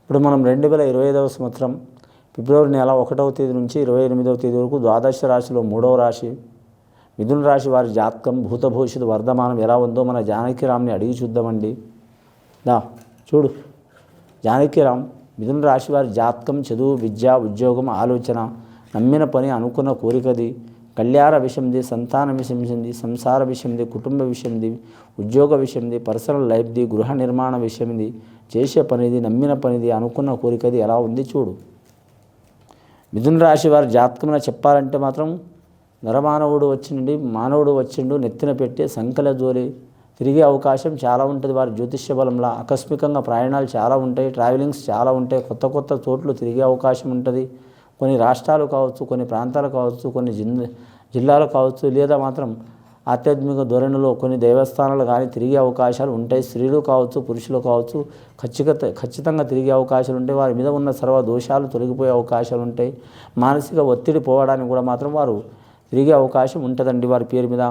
ఇప్పుడు మనం 2025వ సంవత్సరం ఫిబ్రవరి నెల 1వ తేదీ నుంచి 28వ తేదీ వరకు ద్వాదశ రాశిలో 3వ రాశి మిథున రాశి వారి జాతకం భూతభవిష్యత్తు వర్ధమానం ఎలా ఉందో మన జానకిరామ్ని అడిగి చూద్దామండి. చూడు జానకిరామ్, మిథున రాశి వారి జాతకం చదువు, విద్య, ఉద్యోగం, ఆలోచన, నమ్మిన పని, అనుకున్న కోరికది, కళ్యాణ విషయంది, సంతాన విషయంది, సంసార విషయంది, కుటుంబ విషయంది, ఉద్యోగ విషయంది, పర్సనల్ లైఫ్ది, గృహ నిర్మాణ విషయంది, చేసే పనిది, నమ్మిన పనిది, అనుకున్న కోరికది ఎలా ఉంది చూడు. మిథున రాశి వారి జాతకంలో చెప్పాలంటే మాత్రం నరమానవుడు వచ్చిండి, మానవుడు వచ్చిండు, నెత్తిన పెట్టి సంకల జోలి తిరిగే అవకాశం చాలా ఉంటుంది. వారి జ్యోతిష్య బలంలో ఆకస్మికంగా ప్రయాణాలు చాలా ఉంటాయి, ట్రావెలింగ్స్ చాలా ఉంటాయి, కొత్త కొత్త చోట్లు తిరిగే అవకాశం ఉంటుంది. కొన్ని రాష్ట్రాలు కావచ్చు, కొన్ని ప్రాంతాలు కావచ్చు, కొన్ని జిల్లాలు కావచ్చు, లేదా మాత్రం ఆధ్యాత్మిక ధోరణిలో కొన్ని దేవస్థానాలు కానీ తిరిగే అవకాశాలు ఉంటాయి. స్త్రీలు కావచ్చు, పురుషులు కావచ్చు, ఖచ్చితంగా తిరిగే అవకాశాలు ఉంటాయి. వారి మీద ఉన్న సర్వ దోషాలు తొలగిపోయే అవకాశాలు ఉంటాయి. మానసిక ఒత్తిడి పోవడానికి కూడా మాత్రం వారు తిరిగే అవకాశం ఉంటుందండి వారి పేరు మీద.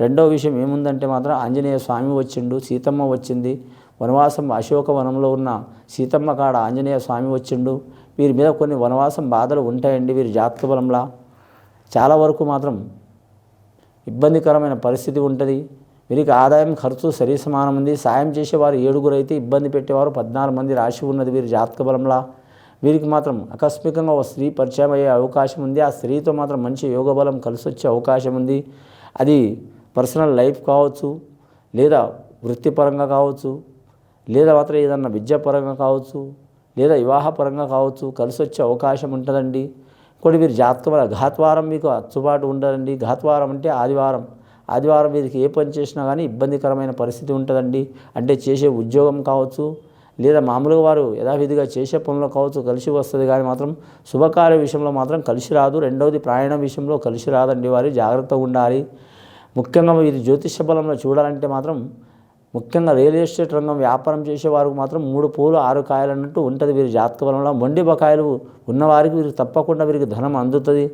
రెండవ విషయం ఏముందంటే మాత్రం ఆంజనేయ స్వామి వచ్చిండు, సీతమ్మ వచ్చింది, వనవాసం అశోకవనంలో ఉన్న సీతమ్మ కాడ ఆంజనేయ స్వామి వచ్చిండు. వీరి మీద కొన్ని వనవాసం బాధలు ఉంటాయండి. వీరి జాతక బలంలా చాలా వరకు మాత్రం ఇబ్బందికరమైన పరిస్థితి ఉంటుంది. వీరికి ఆదాయం ఖర్చు సరి సమానం ఉంది. సాయం చేసేవారు 7 అయితే ఇబ్బంది పెట్టేవారు 14 మంది రాశి ఉన్నది వీరి జాతక బలంలా. వీరికి మాత్రం ఆకస్మికంగా ఒక స్త్రీ పరిచయం అయ్యే అవకాశం ఉంది. ఆ స్త్రీతో మాత్రం మంచి యోగ బలం కలిసి వచ్చే అవకాశం ఉంది. అది పర్సనల్ లైఫ్ కావచ్చు, లేదా వృత్తిపరంగా కావచ్చు, లేదా మాత్రం ఏదన్నా విద్యాపరంగా కావచ్చు, లేదా వివాహపరంగా కావచ్చు, కలిసి వచ్చే అవకాశం ఉంటుందండి. కొన్ని వీరి జాతకం ఘాత్వారం మీకు అచ్చుబాటు ఉండదండి. ఘాత్వారం అంటే ఆదివారం వీరికి ఏ పని చేసినా కానీ ఇబ్బందికరమైన పరిస్థితి ఉంటుందండి. అంటే చేసే ఉద్యోగం కావచ్చు, లేదా మామూలుగా వారు యథావిధిగా చేసే పనులు కావచ్చు కలిసి వస్తుంది, కానీ మాత్రం శుభకార్య విషయంలో మాత్రం కలిసి రాదు. రెండవది ప్రయాణం విషయంలో కలిసి రాదండి. వారు జాగ్రత్తగా ఉండాలి. ముఖ్యంగా వీరి జ్యోతిష బలంలో చూడాలంటే మాత్రం ముఖ్యంగా రియల్ ఎస్టేట్ రంగం వ్యాపారం చేసేవారికి మాత్రం 3 పూలు 6 కాయలు అన్నట్టు ఉంటుంది వీరి జాతక బలంలో. మొండి బకాయిలు ఉన్నవారికి వీరికి తప్పకుండా వీరికి ధనం అందుతుంది.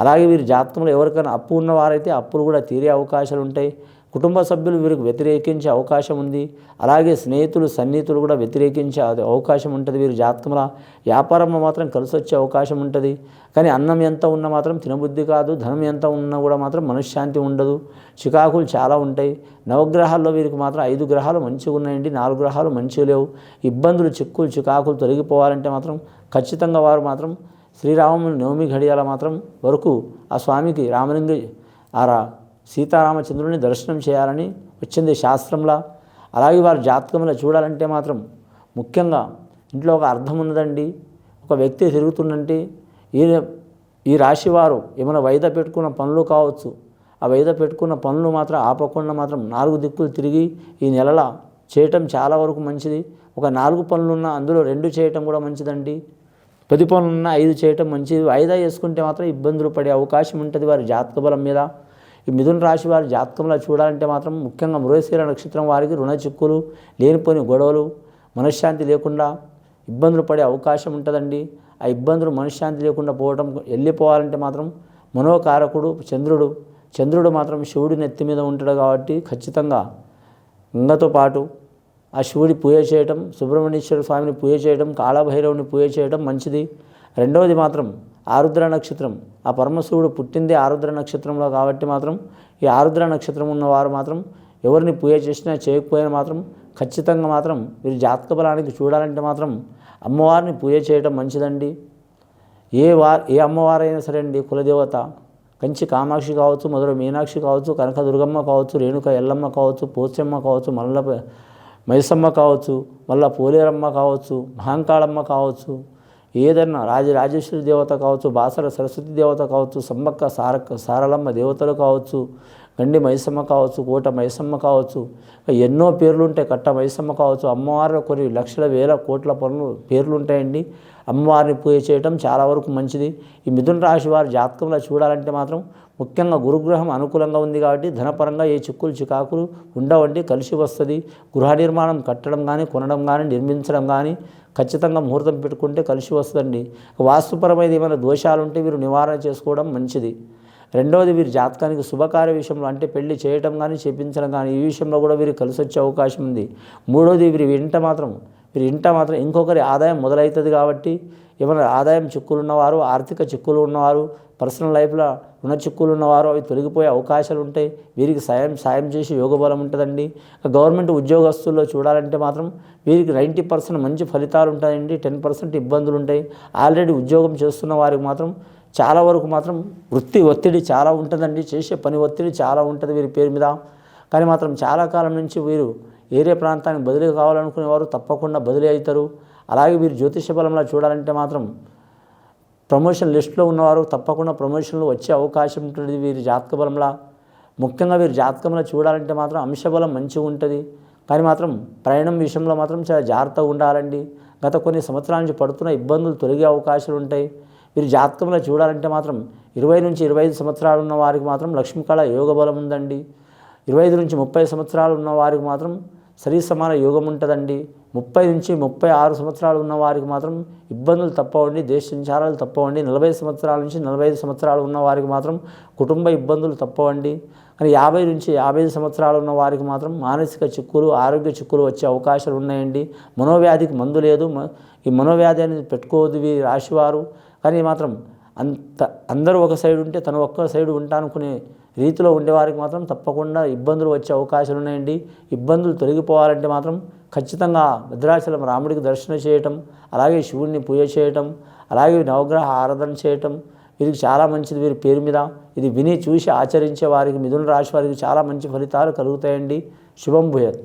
అలాగే వీరి జాతకంలో ఎవరికైనా అప్పు ఉన్నవారైతే అప్పులు కూడా తీరే అవకాశాలు ఉంటాయి. కుటుంబ సభ్యులు వీరికి వ్యతిరేకించే అవకాశం ఉంది. అలాగే స్నేహితులు సన్నిహితులు కూడా వ్యతిరేకించే అవకాశం ఉంటుంది. వీరి జాతకంలో వ్యాపారంలో మాత్రం కలిసి వచ్చే అవకాశం ఉంటుంది. కానీ అన్నం ఎంత ఉన్నా మాత్రం తినబుద్ధి కాదు, ధనం ఎంత ఉన్నా కూడా మాత్రం మనశ్శాంతి ఉండదు, చికాకులు చాలా ఉంటాయి. నవగ్రహాల్లో వీరికి మాత్రం 5 గ్రహాలు మంచిగా ఉన్నాయండి, 4 గ్రహాలు మంచిగా లేవు. ఇబ్బందులు, చిక్కులు, చికాకులు తొలగిపోవాలంటే మాత్రం ఖచ్చితంగా వారు మాత్రం శ్రీరాముని నవమి ఘడియాల మాత్రం వరకు ఆ స్వామికి రామలింగ సీతారామచంద్రుని దర్శనం చేయాలని వచ్చింది శాస్త్రంలా. అలాగే వారి జాతకంలో చూడాలంటే మాత్రం ముఖ్యంగా ఇంట్లో ఒక అర్థం ఉన్నదండి. ఒక వ్యక్తి తిరుగుతుందంటే ఈ రాశి వారు ఏమైనా వాయిదా పెట్టుకున్న పనులు కావచ్చు, ఆ వాయిదా పెట్టుకున్న పనులు మాత్రం ఆపకుండా మాత్రం 4 దిక్కులు తిరిగి ఈ నెలలా చేయటం చాలా వరకు మంచిది. ఒక 4 పనులున్నా అందులో 2 చేయటం కూడా మంచిదండి. 10 పనులున్నా 5 చేయటం మంచిది. వాయిదా చేసుకుంటే మాత్రం ఇబ్బందులు పడే అవకాశం ఉంటుంది వారి జాతక బలం మీద. ఈ మిథున రాశి వారి జాతకంలో చూడాలంటే మాత్రం ముఖ్యంగా మృగశిర నక్షత్రం వారికి రుణ చిక్కులు, లేనిపోని గొడవలు, మనశ్శాంతి లేకుండా ఇబ్బందులు పడే అవకాశం ఉంటుందండి. ఆ ఇబ్బందులు మనశ్శాంతి లేకుండా వెళ్ళిపోవాలంటే మాత్రం మనోకారకుడు చంద్రుడు మాత్రం శివుడి నెత్తి మీద ఉంటాడు కాబట్టి ఖచ్చితంగా గంగతో పాటు ఆ శివుడి పూజ చేయటం, సుబ్రహ్మణ్యేశ్వర స్వామిని పూజ చేయడం, కాళభైరవుని పూజ చేయడం మంచిది. రెండవది మాత్రం ఆరుద్ర నక్షత్రం, ఆ పరమశివుడు పుట్టింది ఆరుద్ర నక్షత్రంలో కాబట్టి మాత్రం ఈ ఆరుద్ర నక్షత్రం ఉన్నవారు మాత్రం ఎవరిని పూజ చేసినా చేయకపోయినా మాత్రం ఖచ్చితంగా మాత్రం వీరి జాతక బలానికి చూడాలంటే మాత్రం అమ్మవారిని పూజ చేయడం మంచిదండి. ఏ అమ్మవారైనా సరే అండి, కులదేవత కంచి కామాక్షి కావచ్చు, మధుర మీనాక్షి కావచ్చు, కనకదుర్గమ్మ కావచ్చు, రేణుక ఎల్లమ్మ కావచ్చు, పోచమ్మ కావచ్చు, మల్ల మైసమ్మ కావచ్చు, మళ్ళా పోలేరమ్మ కావచ్చు, మహాంకాళమ్మ కావచ్చు, ఏదన్నా రాజేశ్వరి దేవత కావచ్చు, బాసర సరస్వతి దేవత కావచ్చు, సమ్మక్క సారలమ్మ దేవతలు కావచ్చు, గండి మైసమ్మ కావచ్చు, కోట మైసమ్మ కావచ్చు, ఎన్నో పేర్లు ఉంటాయి, కట్ట మైసమ్మ కావచ్చు. అమ్మవారిలో కొన్ని లక్షల వేల కోట్ల పేర్లు ఉంటాయండి. అమ్మవారిని పూజ చేయటం చాలా వరకు మంచిది. ఈ మిథున రాశి వారి జాతకంలో చూడాలంటే మాత్రం ముఖ్యంగా గురుగ్రహం అనుకూలంగా ఉంది కాబట్టి ధనపరంగా ఏ చిక్కులు చికాకులు ఉండవండి, కలిసి వస్తుంది. గృహ నిర్మాణం కట్టడం కానీ, కొనడం కానీ, నిర్మించడం కానీ ఖచ్చితంగా ముహూర్తం పెట్టుకుంటే కలిసి వస్తుందండి. వాస్తుపరమైన ఏమైనా దోషాలు ఉంటే వీరు నివారణ చేసుకోవడం మంచిది. రెండవది వీరి జాతకానికి శుభకార్య విషయంలో అంటే పెళ్లి చేయటం కానీ, చేపించడం కానీ ఈ విషయంలో కూడా వీరికి కలిసి వచ్చే అవకాశం ఉంది. మూడవది వీరి వెంట మాత్రం మీరు ఇంట మాత్రం ఇంకొకరి ఆదాయం మొదలవుతుంది కాబట్టి ఏమైనా ఆదాయం చిక్కులు ఉన్నవారు, ఆర్థిక చిక్కులు ఉన్నవారు, పర్సనల్ లైఫ్లో రుణ చిక్కులు ఉన్నవారు అవి తొలగిపోయే అవకాశాలు ఉంటాయి. వీరికి సాయం చేసి యోగబలం ఉంటుందండి. గవర్నమెంట్ ఉద్యోగస్తుల్లో చూడాలంటే మాత్రం వీరికి 90% మంచి ఫలితాలు ఉంటాయండి, 10% ఇబ్బందులు ఉంటాయి. ఆల్రెడీ ఉద్యోగం చేస్తున్న వారికి మాత్రం చాలా వరకు మాత్రం వృత్తి ఒత్తిడి చాలా ఉంటుందండి, చేసే పని ఒత్తిడి చాలా ఉంటుంది వీరి పేరు మీద. కానీ మాత్రం చాలా కాలం నుంచి వీరు ఏరే ప్రాంతానికి బదిలీ కావాలనుకునేవారు తప్పకుండా బదిలీ అవుతారు. అలాగే వీరు జ్యోతిష బలంలో చూడాలంటే మాత్రం ప్రమోషన్ లిస్టులో ఉన్నవారు తప్పకుండా ప్రమోషన్లు వచ్చే అవకాశం ఉంటుంది వీరి జాతక బలంలో. ముఖ్యంగా వీరి జాతకంలో చూడాలంటే మాత్రం అంశబలం మంచిగా ఉంటుంది. కానీ మాత్రం ప్రయాణం విషయంలో మాత్రం చాలా జాగ్రత్తగా ఉండాలండి. గత కొన్ని సంవత్సరాల నుంచి పడుతున్న ఇబ్బందులు తొలగే అవకాశాలు ఉంటాయి. వీరి జాతకంలో చూడాలంటే మాత్రం 20 నుంచి 25 సంవత్సరాలు ఉన్న వారికి మాత్రం లక్ష్మీకళ యోగ బలం ఉందండి. 25 నుంచి 30 సంవత్సరాలు ఉన్న వారికి మాత్రం సరి సమాన యోగం ఉంటుందండి. 30 నుంచి 36 సంవత్సరాలు ఉన్న వారికి మాత్రం ఇబ్బందులు తప్పవండి, దేశ సంచారాలు తప్పవండి. 40 సంవత్సరాల నుంచి 45 సంవత్సరాలు ఉన్న వారికి మాత్రం కుటుంబ ఇబ్బందులు తప్పవండి. కానీ 50 నుంచి 55 సంవత్సరాలు ఉన్న వారికి మాత్రం మానసిక చిక్కులు, ఆరోగ్య చిక్కులు వచ్చే అవకాశాలు ఉన్నాయండి. మనోవ్యాధికి మందు లేదు. ఈ మనోవ్యాధి అనేది పెట్టుకోవద్దు వీరి రాశివారు. కానీ మాత్రం అందరూ ఒక సైడ్ ఉంటే తను ఒక్క సైడ్ ఉంటానుకునే రీతిలో ఉండేవారికి మాత్రం తప్పకుండా ఇబ్బందులు వచ్చే అవకాశాలు ఉన్నాయండి. ఇబ్బందులు తొలగిపోవాలంటే మాత్రం ఖచ్చితంగా భద్రాచలం రాముడికి దర్శనం చేయటం, అలాగే శివుడిని పూజ చేయటం, అలాగే నవగ్రహ ఆరాధన చేయటం వీరికి చాలా మంచిది వీరి పేరు మీద. ఇది విని చూసి ఆచరించే వారికి, మిథున రాశి వారికి చాలా మంచి ఫలితాలు కలుగుతాయండి. శుభం భూయాత్.